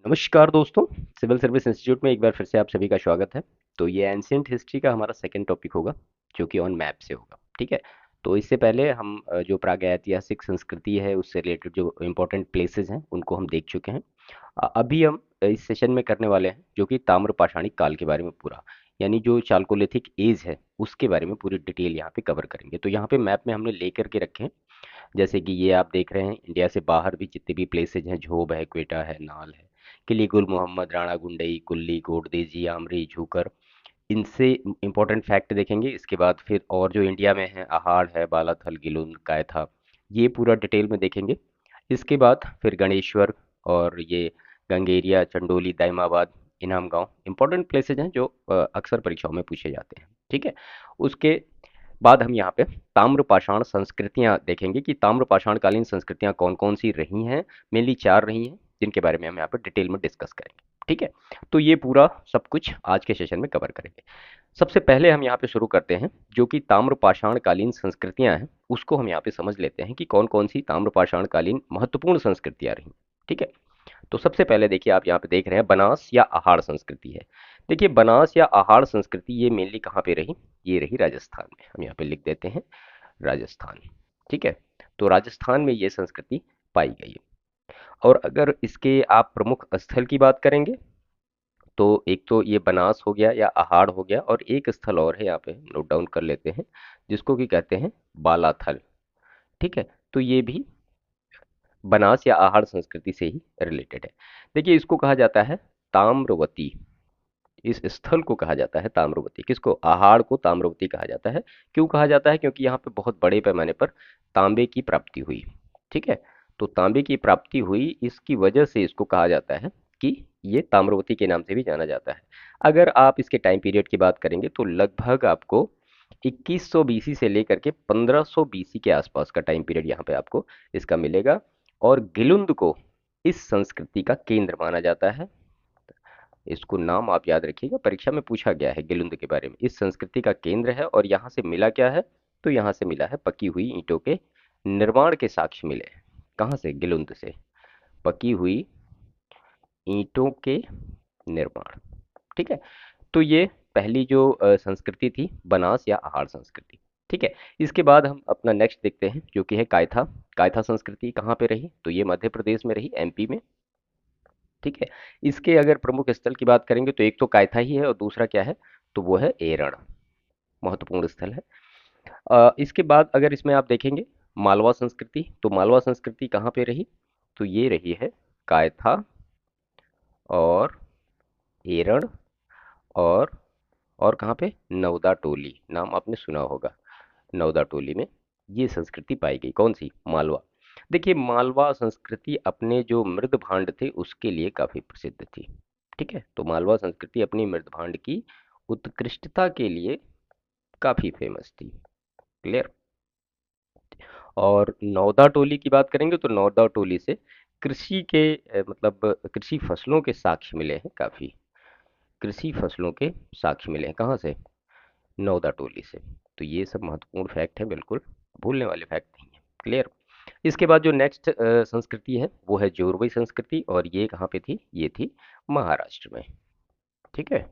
नमस्कार दोस्तों। Civil service institute में एक बार फिर से आप सभी का स्वागत है। तो ये एंशियंट हिस्ट्री का हमारा सेकंड टॉपिक होगा, जो कि ऑन मैप से होगा। ठीक है। तो इससे पहले हम जो प्रागैतिहासिक संस्कृति है उससे रिलेटेड जो इम्पोर्टेंट प्लेसेस हैं उनको हम देख चुके हैं। अभी हम इस सेशन में करने वाले हैं जो कि ताम्र पाषाणिक काल के बारे में पूरा, यानी जो चालकोलिथिक एज है उसके बारे में पूरी डिटेल यहाँ पे कवर करेंगे। तो यहाँ पे मैप में हमने लेकर के रखे हैं, जैसे कि ये आप देख रहे हैं, इंडिया से बाहर भी जितने भी प्लेसेज हैं, झोब है, क्वेटा है, नाल है, किली गुल मोहम्मद, राणा गुंडई, कुल्ली, गोडदेजी, आमरी, झूकर, इनसे इंपॉर्टेंट फैक्ट देखेंगे। इसके बाद फिर और जो इंडिया में है, अहाड़ है, बालाथल, गिलुन, कायथा, ये पूरा डिटेल में देखेंगे। इसके बाद फिर गणेश्वर और ये गंगेरिया, चंडोली, दाइमाबाद, इनाम गांव इंपॉर्टेंट प्लेसेज हैं जो अक्सर परीक्षाओं में पूछे जाते हैं। ठीक है। उसके बाद हम यहाँ पे ताम्र पाषाण संस्कृतियाँ देखेंगे कि ताम्र पाषाण कालीन संस्कृतियाँ कौन कौन सी रही हैं। मेनली 4 रही हैं जिनके बारे में हम यहाँ पे डिटेल में डिस्कस करेंगे। ठीक है। तो ये पूरा सब कुछ आज के सेशन में कवर करेंगे। सबसे पहले हम यहाँ पे शुरू करते हैं, जो कि ताम्र पाषाण कालीन संस्कृतियाँ हैं उसको हम यहाँ पे समझ लेते हैं कि कौन कौन सी ताम्र पाषाण कालीन महत्वपूर्ण संस्कृतियाँ रही। ठीक है। तो सबसे पहले देखिए, आप यहाँ पे देख रहे हैं बनास या आहार संस्कृति है। देखिए, बनास या आहार संस्कृति ये मेनली कहाँ पे रही? ये रही राजस्थान में। हम यहाँ पे लिख देते हैं राजस्थान। ठीक है। तो राजस्थान में ये संस्कृति पाई गई है। और अगर इसके आप प्रमुख स्थल की बात करेंगे तो एक तो ये बनास हो गया या आहाड़ हो गया, और एक स्थल और है यहाँ पे नोट डाउन कर लेते हैं, जिसको कि कहते हैं बालाथल। ठीक है। तो ये भी बनास या आहार संस्कृति से ही रिलेटेड है। देखिए, इसको कहा जाता है ताम्रवती। इस स्थल को कहा जाता है ताम्रवती। किसको? आहाड़ को ताम्रवती कहा जाता है। क्यों कहा जाता है? क्योंकि यहाँ पे बहुत बड़े पैमाने पर तांबे की प्राप्ति हुई। ठीक है। तो तांबे की प्राप्ति हुई, इसकी वजह से इसको कहा जाता है कि ये ताम्रवती के नाम से भी जाना जाता है। अगर आप इसके टाइम पीरियड की बात करेंगे तो लगभग आपको 2100 बीसी से लेकर के 1500 बीसी के आसपास का टाइम पीरियड यहाँ पे आपको इसका मिलेगा। और गिलुंद को इस संस्कृति का केंद्र माना जाता है। इसको नाम आप याद रखिएगा, परीक्षा में पूछा गया है गिलुंद के बारे में। इस संस्कृति का केंद्र है। और यहाँ से मिला क्या है? तो यहाँ से मिला है पकी हुई ईंटों के निर्माण के साक्ष्य मिले हैं। कहाँ से? गिलुंद से पकी हुई ईंटों के निर्माण। ठीक है। तो ये पहली जो संस्कृति थी, बनास या आहार संस्कृति। ठीक है। इसके बाद हम अपना नेक्स्ट देखते हैं, जो कि है कायथा। कायथा संस्कृति कहाँ पे रही? तो ये मध्य प्रदेश में रही, एमपी में। ठीक है। इसके अगर प्रमुख स्थल की बात करेंगे तो एक तो कायथा ही है, और दूसरा क्या है? तो वो है एरण, महत्वपूर्ण स्थल है। इसके बाद अगर इसमें आप देखेंगे मालवा संस्कृति, तो मालवा संस्कृति कहाँ पे रही? तो ये रही है कायथा और एरण, और और कहाँ पे? नवदा टोली, नाम आपने सुना होगा। नवदा टोली में ये संस्कृति पाई गई। कौन सी? मालवा। देखिए, मालवा संस्कृति अपने जो मृद भांड थे उसके लिए काफी प्रसिद्ध थी। ठीक है। तो मालवा संस्कृति अपनी मृद भांड की उत्कृष्टता के लिए काफी फेमस थी। क्लियर? और नौदा टोली की बात करेंगे तो नौदा टोली से कृषि के मतलब कृषि फसलों के साक्ष्य मिले हैं काफी। कृषि फसलों के साक्ष्य मिले हैं कहाँ से? नौदा टोली से। तो ये सब महत्वपूर्ण फैक्ट है, बिल्कुल भूलने वाले फैक्ट नहीं है। क्लियर? इसके बाद जो नेक्स्ट संस्कृति है वो है जोरवई संस्कृति, और ये कहाँ पे थी? ये थी महाराष्ट्र में। ठीक है।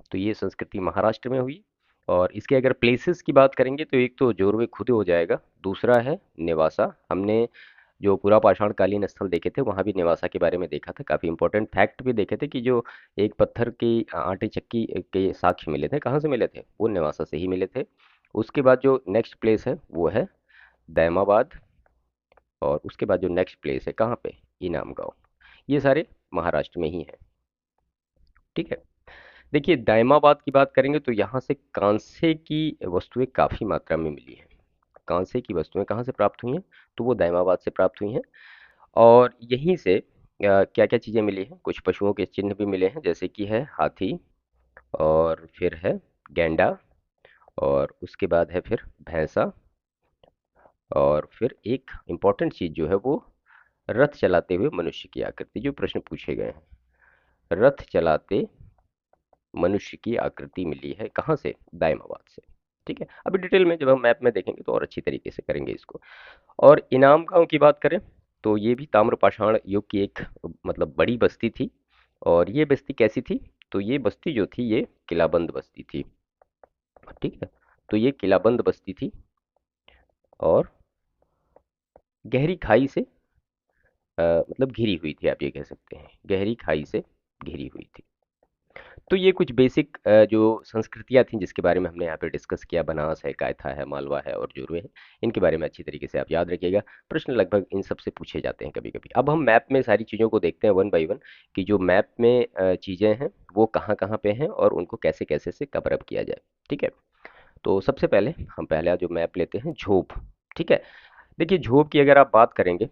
तो ये संस्कृति महाराष्ट्र में हुई। और इसके अगर प्लेसेस की बात करेंगे तो एक तो जोरवे खुद हो जाएगा, दूसरा है नेवासा। हमने जो पूरा पाषाण कालीन स्थल देखे थे वहाँ भी नेवासा के बारे में देखा था, काफ़ी इंपॉर्टेंट फैक्ट भी देखे थे कि जो एक पत्थर की आटे चक्की के साक्ष्य मिले थे, कहाँ से मिले थे? वो नेवासा से ही मिले थे। उसके बाद जो नेक्स्ट प्लेस है वो है दैमाबाद, और उसके बाद जो नेक्स्ट प्लेस है कहाँ पे? इनाम गांव। ये सारे महाराष्ट्र में ही हैं। ठीक है। देखिए, दायमाबाद की बात करेंगे तो यहाँ से कांसे की वस्तुएं काफ़ी मात्रा में मिली हैं। कांसे की वस्तुएं कहाँ से प्राप्त हुई हैं? तो वो दायमाबाद से प्राप्त हुई हैं। और यहीं से क्या क्या चीज़ें मिली हैं? कुछ पशुओं के चिन्ह भी मिले हैं, जैसे कि है हाथी, और फिर है गैंडा, और उसके बाद है फिर भैंसा, और फिर एक इम्पॉर्टेंट चीज़ जो है वो रथ चलाते हुए मनुष्य की आकृति, जो प्रश्न पूछे गए हैं। रथ चलाते मनुष्य की आकृति मिली है कहाँ से? दायमाबाद से। ठीक है। अभी डिटेल में जब हम मैप में देखेंगे तो और अच्छी तरीके से करेंगे इसको। और इनाम गांव की बात करें तो ये भी ताम्रपाषाण युग की एक मतलब बड़ी बस्ती थी। और ये बस्ती कैसी थी? तो ये बस्ती जो थी ये किलाबंद बस्ती थी। ठीक है, तो ये किलाबंद बस्ती थी और गहरी खाई से मतलब घिरी हुई थी, आप ये कह सकते हैं गहरी खाई से घिरी हुई थी। तो ये कुछ बेसिक जो संस्कृतियां थीं जिसके बारे में हमने यहाँ पे डिस्कस किया, बनास है, कायथा है, मालवा है और जोरवे है, इनके बारे में अच्छी तरीके से आप याद रखिएगा। प्रश्न लगभग इन सब से पूछे जाते हैं कभी कभी। अब हम मैप में सारी चीज़ों को देखते हैं वन बाय वन, कि जो मैप में चीज़ें हैं वो कहाँ कहाँ पे हैं और उनको कैसे कैसे से कवर अप किया जाए। ठीक है, तो सबसे पहले हम पहला जो मैप लेते हैं झोप। ठीक है, देखिए झोप की अगर आप बात करेंगे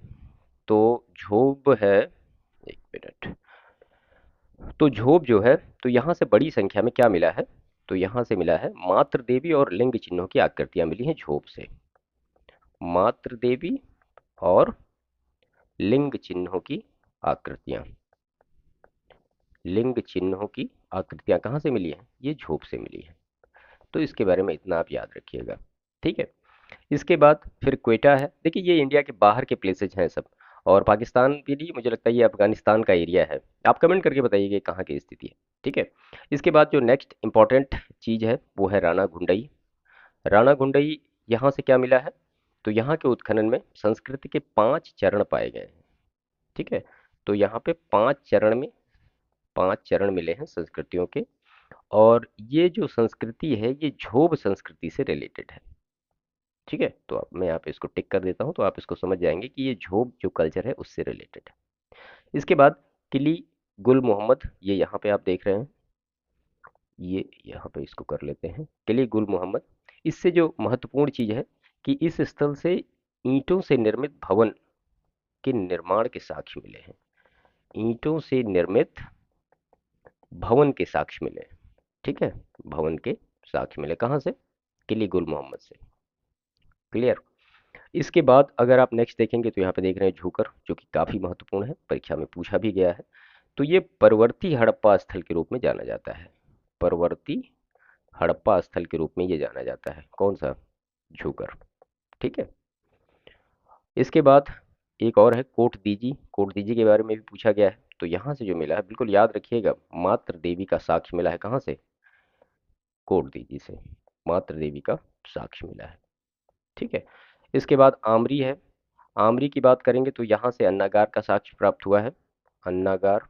तो झोप है, एक मिनट, तो झोप जो है, तो यहाँ से बड़ी संख्या में क्या मिला है? तो यहाँ से मिला है मातृ देवी और लिंग चिन्हों की आकृतियां मिली हैं झोप से। मातृ देवी और लिंग चिन्हों की आकृतियां, लिंग चिन्हों की आकृतियां कहाँ से मिली हैं? ये झोप से मिली है। तो इसके बारे में इतना आप याद रखिएगा। ठीक है, इसके बाद फिर क्वेटा है। देखिए ये इंडिया के बाहर के प्लेसेज हैं सब, और पाकिस्तान के लिए मुझे लगता है ये अफगानिस्तान का एरिया है। आप कमेंट करके बताइए कि कहाँ की स्थिति है। ठीक है, इसके बाद जो नेक्स्ट इंपॉर्टेंट चीज़ है वो है राणा गुंडई। राणा गुंडई, यहाँ से क्या मिला है? तो यहाँ के उत्खनन में संस्कृति के 5 चरण पाए गए हैं। ठीक है, तो यहाँ पे 5 चरण में 5 चरण मिले हैं संस्कृतियों के। और ये जो संस्कृति है ये झोब संस्कृति से रिलेटेड है। ठीक है, तो अब मैं यहाँ पे इसको टिक कर देता हूँ, तो आप इसको समझ जाएंगे कि ये झोब जो कल्चर है उससे रिलेटेड है। इसके बाद किली गुल मोहम्मद, ये यहाँ पे आप देख रहे हैं, ये यहाँ पे इसको कर लेते हैं किली गुल मोहम्मद। इससे जो महत्वपूर्ण चीज़ है कि इस स्थल से ईंटों से निर्मित भवन के निर्माण के साक्ष्य मिले हैं। ईंटों से निर्मित भवन के साक्ष्य मिले हैं। ठीक है, भवन के साक्ष्य मिले कहाँ से? किली गुल मोहम्मद से। क्लियर? इसके बाद अगर आप नेक्स्ट देखेंगे तो यहाँ पे देख रहे हैं झूकर, जो कि काफी महत्वपूर्ण है, परीक्षा में पूछा भी गया है। तो ये परवर्ती हड़प्पा स्थल के रूप में जाना जाता है। परवर्ती हड़प्पा स्थल के रूप में ये जाना जाता है, कौन सा? झूकर। ठीक है, इसके बाद एक और है कोट दीजी। कोट दीजी के बारे में भी पूछा गया है। तो यहाँ से जो मिला है, बिल्कुल याद रखिएगा, मातृ देवी का साक्ष्य मिला है कहाँ से? कोट दीजी से मातृ देवी का साक्ष्य मिला है। ठीक है, इसके बाद आमरी है। आमरी की बात करेंगे तो यहाँ से अन्नागार का साक्ष्य प्राप्त हुआ है। अन्नागार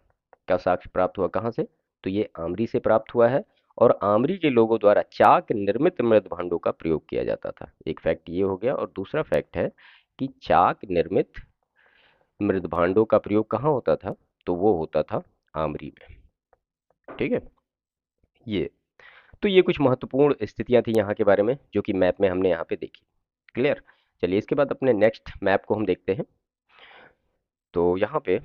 का साक्ष्य प्राप्त हुआ कहाँ से? तो ये आमरी से प्राप्त हुआ है। और आमरी के लोगों द्वारा चाक निर्मित मृद भांडों का प्रयोग किया जाता था। एक फैक्ट ये हो गया, और दूसरा फैक्ट है कि चाक निर्मित मृद भांडों का प्रयोग कहाँ होता था? तो वो होता था आमरी में। ठीक है, ये तो ये कुछ महत्वपूर्ण स्थितियां थी यहाँ के बारे में जो कि मैप में हमने यहाँ पे देखी। क्लियर? चलिए इसके बाद अपने नेक्स्ट मैप को हम देखते हैं। तो यहाँ पे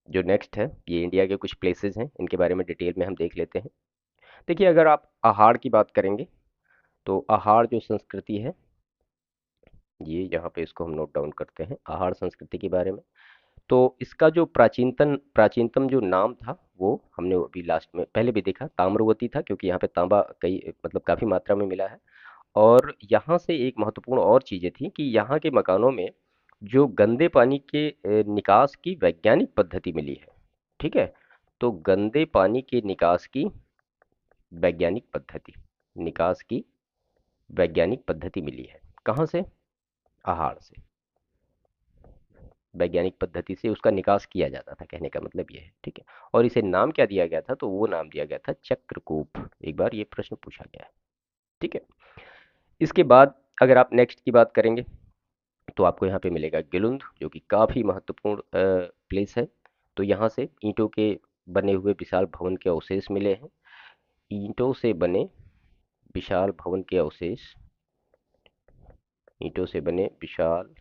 जो नेक्स्ट है ये इंडिया के कुछ प्लेसेस हैं, इनके बारे में डिटेल में हम देख लेते हैं। देखिए अगर आप आहाड़ की बात करेंगे तो आहाड़ जो संस्कृति है, ये यहाँ पे इसको हम नोट डाउन करते हैं आहाड़ संस्कृति के बारे में। तो इसका जो प्राचीनतम जो नाम था वो हमने अभी लास्ट में पहले भी देखा, ताम्रवती था, क्योंकि यहाँ पे तांबा कई मतलब काफी मात्रा में मिला है। और यहाँ से एक महत्वपूर्ण और चीजें थी कि यहाँ के मकानों में जो गंदे पानी के निकास की वैज्ञानिक पद्धति मिली है। ठीक है, तो गंदे पानी के निकास की वैज्ञानिक पद्धति, निकास की वैज्ञानिक पद्धति मिली है कहाँ से? आहार से। वैज्ञानिक पद्धति से उसका निकास किया जाता था, कहने का मतलब ये है। ठीक है, और इसे नाम क्या दिया गया था? तो वो नाम दिया गया था चक्रकूप। एक बार ये प्रश्न पूछा गया है। ठीक है, इसके बाद अगर आप नेक्स्ट की बात करेंगे तो आपको यहाँ पे मिलेगा गिलुंद, जो कि काफी महत्वपूर्ण प्लेस है। तो यहाँ से ईंटों के बने हुए विशाल भवन के अवशेष मिले हैं। ईंटों से बने विशाल भवन के अवशेष, ईंटों से बने विशाल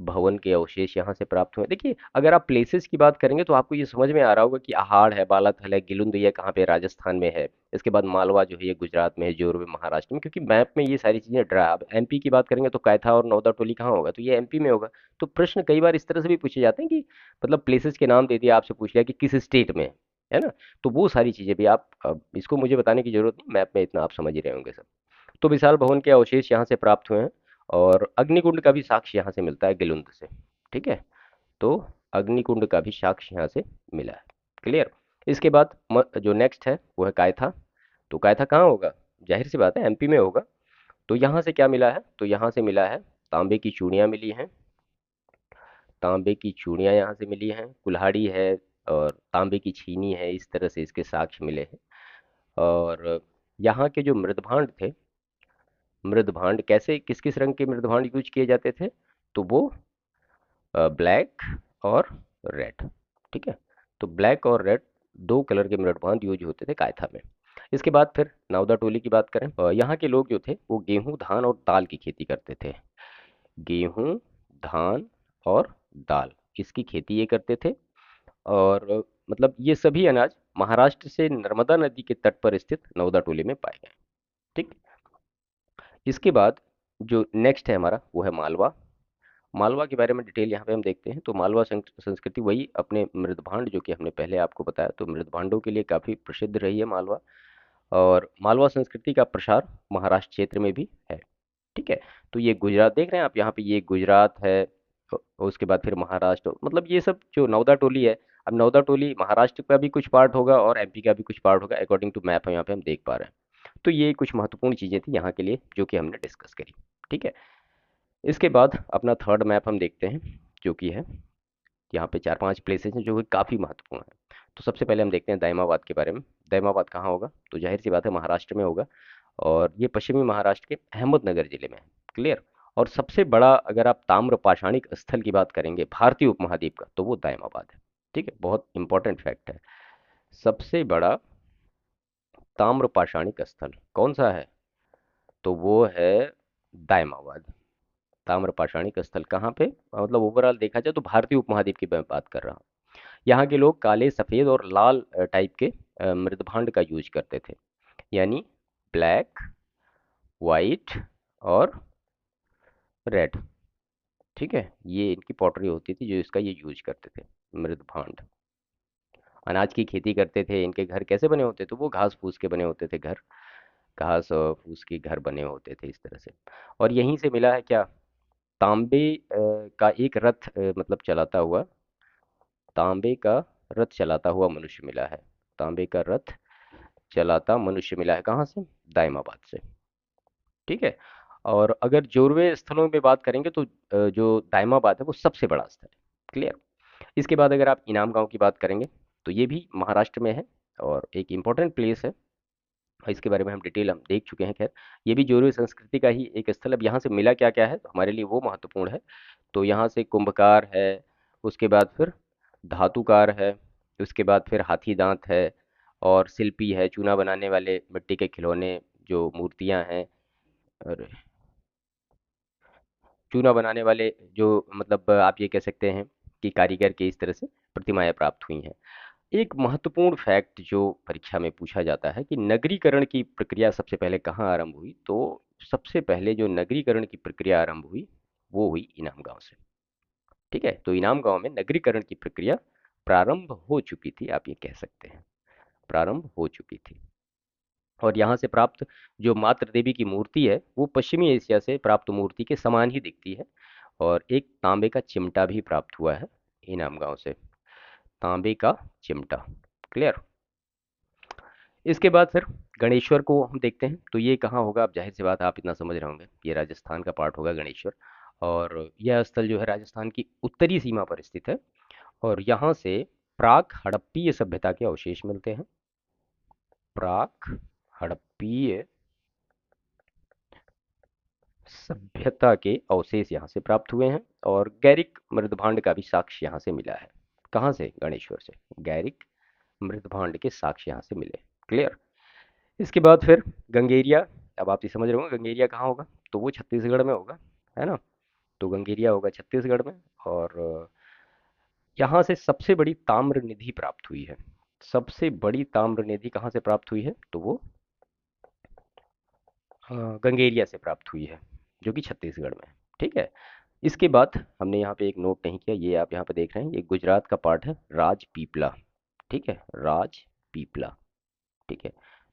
भवन के अवशेष यहाँ से प्राप्त हुए। देखिए अगर आप प्लेसेस की बात करेंगे तो आपको ये समझ में आ रहा होगा कि आहाड़ है, बालाथल है, गिलुंद ये कहाँ पे? राजस्थान में है। इसके बाद मालवा जो है ये गुजरात में है, जोरवे महाराष्ट्र में, क्योंकि मैप में ये सारी चीजें ड्रा। अब एमपी की बात करेंगे तो कैथा और नौदा टोली कहाँ होगा? तो ये एमपी में होगा। तो प्रश्न कई बार इस तरह से भी पूछे जाते हैं कि मतलब प्लेसेस के नाम दे दिया, आपसे पूछ लिया कि किस स्टेट में है ना। तो वो सारी चीजें भी आप, अब इसको मुझे बताने की जरूरत नहीं, मैप में इतना आप समझ ही रहे होंगे सब। तो विशाल भवन के अवशेष यहाँ से प्राप्त हुए हैं। और अग्निकुंड का भी साक्ष्य यहाँ से मिलता है गिलुंद से। ठीक है, तो अग्निकुंड का भी साक्ष्य यहाँ से मिला है। क्लियर। इसके बाद जो नेक्स्ट है वो है कायथा। तो कायथा कहाँ होगा? जाहिर सी बात है एमपी में होगा। तो यहाँ से क्या मिला है? तो यहाँ से मिला है तांबे की चूड़ियाँ मिली हैं। तांबे की चूड़ियाँ यहाँ से मिली हैं, कुल्हाड़ी है और तांबे की छीनी है, इस तरह से इसके साक्ष्य मिले हैं। और यहाँ के जो मृदभांड थे, मृदभांड कैसे, किस किस रंग के मृदभांड यूज किए जाते थे? तो वो ब्लैक और रेड। ठीक है, तो ब्लैक और रेड दो कलर के मृदभांड यूज होते थे कायथा में। इसके बाद फिर नावदा टोली की बात करें, यहाँ के लोग जो थे वो गेहूं, धान और दाल की खेती करते थे। गेहूं, धान और दाल, इसकी खेती ये करते थे। और मतलब ये सभी अनाज महाराष्ट्र से नर्मदा नदी के तट पर स्थित नवदा टोली में पाए गए। ठीक। इसके बाद जो नेक्स्ट है हमारा वो है मालवा। मालवा के बारे में डिटेल यहाँ पे हम देखते हैं। तो मालवा संस्कृति वही अपने मृदभांड, जो कि हमने पहले आपको बताया, तो मृदभांडों के लिए काफ़ी प्रसिद्ध रही है मालवा। और मालवा संस्कृति का प्रसार महाराष्ट्र क्षेत्र में भी है। ठीक है, तो ये गुजरात देख रहे हैं आप यहाँ पे, ये गुजरात है और उसके बाद फिर महाराष्ट्र, मतलब ये सब जो नवदा टोली है। अब नवदा टोली महाराष्ट्र का भी कुछ पार्ट होगा और एमपी का भी कुछ पार्ट होगा, अकॉर्डिंग टू मैप है यहाँ पे हम देख पा रहे हैं। तो ये कुछ महत्वपूर्ण चीज़ें थी यहाँ के लिए जो कि हमने डिस्कस करी। ठीक है, इसके बाद अपना थर्ड मैप हम देखते हैं, जो कि है यहाँ पे चार पांच प्लेसेस हैं जो कि काफ़ी महत्वपूर्ण है। तो सबसे पहले हम देखते हैं दाइमाबाद के बारे में। दाइमाबाद कहाँ होगा? तो जाहिर सी बात है महाराष्ट्र में होगा। और ये पश्चिमी महाराष्ट्र के अहमदनगर जिले में है। क्लियर। और सबसे बड़ा अगर आप ताम्र पाषाणिक स्थल की बात करेंगे भारतीय उपमहाद्वीप का, तो वो दाइमाबाद है। ठीक है, बहुत इंपॉर्टेंट फैक्ट है। सबसे बड़ा ताम्र पाषाणिक स्थल कौन सा है? तो वो है दाइमाबाद। ताम्र पाषाणिक स्थल कहाँ पे, मतलब ओवरऑल देखा जाए तो भारतीय उपमहाद्वीप की मैं बात कर रहा हूँ। यहाँ के लोग काले, सफ़ेद और लाल टाइप के मृदभांड का यूज करते थे। यानी ब्लैक, वाइट और रेड। ठीक है, ये इनकी पॉटरी होती थी जो इसका ये यूज करते थे, मृदभांड। अनाज की खेती करते थे। इनके घर कैसे बने होते थे? वो घास फूस के बने होते थे घर। घास और फूस के घर बने होते थे इस तरह से। और यहीं से मिला है क्या? तांबे का एक रथ, मतलब चलाता हुआ, तांबे का रथ चलाता हुआ मनुष्य मिला है। तांबे का रथ चलाता मनुष्य मिला है कहाँ से? दाइमाबाद से। ठीक है। और अगर जोरवे स्थलों में बात करेंगे तो जो दाइमाबाद है वो सबसे बड़ा स्थल है। क्लियर। इसके बाद अगर आप इनाम गांव की बात करेंगे तो ये भी महाराष्ट्र में है और एक इम्पोर्टेंट प्लेस है। और इसके बारे में हम डिटेल हम देख चुके हैं। खैर, ये भी जोरवे संस्कृति का ही एक स्थल। अब यहाँ से मिला क्या क्या है तो हमारे लिए वो महत्वपूर्ण है। तो यहाँ से कुंभकार है, उसके बाद फिर धातुकार है, उसके बाद फिर हाथी दांत है, और शिल्पी है, चूना बनाने वाले मिट्टी के खिलौने, जो मूर्तियाँ हैं। और चूना बनाने वाले जो, मतलब आप ये कह सकते हैं कि कारीगर के इस तरह से प्रतिमाएं प्राप्त हुई हैं। एक महत्वपूर्ण फैक्ट जो परीक्षा में पूछा जाता है कि नगरीकरण की प्रक्रिया सबसे पहले कहाँ आरंभ हुई? तो सबसे पहले जो नगरीकरण की प्रक्रिया आरंभ हुई वो हुई इनाम गांव से। ठीक है, तो इनाम गांव में नगरीकरण की प्रक्रिया प्रारंभ हो चुकी थी, आप ये कह सकते हैं, प्रारंभ हो चुकी थी। और यहाँ से प्राप्त जो मातृ देवी की मूर्ति है वो पश्चिमी एशिया से प्राप्त मूर्ति के समान ही दिखती है। और एक तांबे का चिमटा भी प्राप्त हुआ है इनाम गांव से, तांबे का चिमटा। क्लियर। इसके बाद फिर गणेश्वर को हम देखते हैं। तो ये कहाँ होगा? अब जाहिर सी बात है आप इतना समझ रहे होंगे, ये राजस्थान का पार्ट होगा गणेश्वर। और यह स्थल जो है राजस्थान की उत्तरी सीमा पर स्थित है। और यहाँ से प्राक हड़प्पीय सभ्यता के अवशेष मिलते हैं। प्राक हड़प्पीय सभ्यता के अवशेष यहाँ से प्राप्त हुए हैं। और गैरिक मृदभांड का भी साक्ष्य यहाँ से मिला है। कहाँ से? गणेश्वर से गैरिक मृदभांड के साक्ष्य यहाँ से मिले। क्लियर। इसके बाद फिर गंगेरिया। अब आप ये समझ रहे होंगे गंगेरिया कहाँ होगा? तो वो छत्तीसगढ़ में होगा, है ना। तो गंगेरिया होगा छत्तीसगढ़ में। और यहाँ से सबसे बड़ी ताम्र निधि प्राप्त हुई है। सबसे बड़ी ताम्र निधि कहाँ से प्राप्त हुई है? तो वो गंगेरिया से प्राप्त हुई है, जो कि छत्तीसगढ़ में है। ठीक है। इसके बाद हमने यहाँ पे एक नोट नहीं किया, ये आप यहाँ पे देख रहे हैं, ये गुजरात का पार्ट है, राजपीपला। ठीक है, राजपीपला। ठीक है।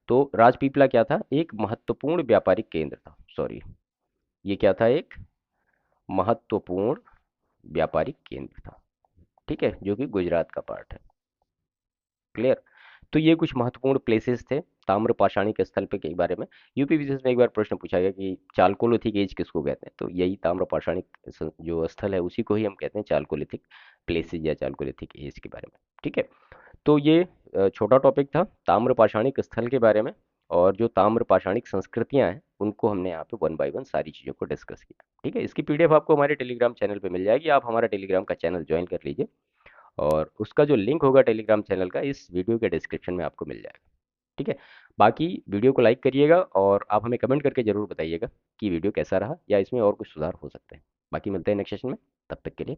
तो राजपीपला क्या था? एक महत्वपूर्ण व्यापारिक केंद्र था। सॉरी, ये क्या था? एक महत्वपूर्ण व्यापारिक केंद्र था, ठीक है, जो कि गुजरात का पार्ट है। क्लियर। तो ये कुछ महत्वपूर्ण प्लेसेस थे ताम्र पाषाणिक स्थल पे के बारे में। यूपी विशेष में एक बार प्रश्न पूछा गया कि चालकोलिथिक एज किसको कहते हैं, तो यही ताम्र पाषाणिक जो स्थल है उसी को ही हम कहते हैं चालकोलिथिक प्लेसेस या चालकोलिथिक एज के बारे में। ठीक है। तो ये छोटा टॉपिक था ताम्र पाषाणिक स्थल के बारे में, और जो ताम्र पाषाणिक संस्कृतियां हैं उनको हमने यहाँ पे वन बाय वन सारी चीज़ों को डिस्कस किया। ठीक है। इसकी पीडीएफ आपको हमारे टेलीग्राम चैनल पे मिल जाएगी, आप हमारा टेलीग्राम का चैनल ज्वाइन कर लीजिए, और उसका जो लिंक होगा टेलीग्राम चैनल का इस वीडियो के डिस्क्रिप्शन में आपको मिल जाएगा। ठीक है। बाकी वीडियो को लाइक करिएगा, और आप हमें कमेंट करके जरूर बताइएगा कि वीडियो कैसा रहा या इसमें और कुछ सुधार हो सकते हैं। बाकी मिलते हैं नेक्स्ट सेशन में, तब तक के लिए।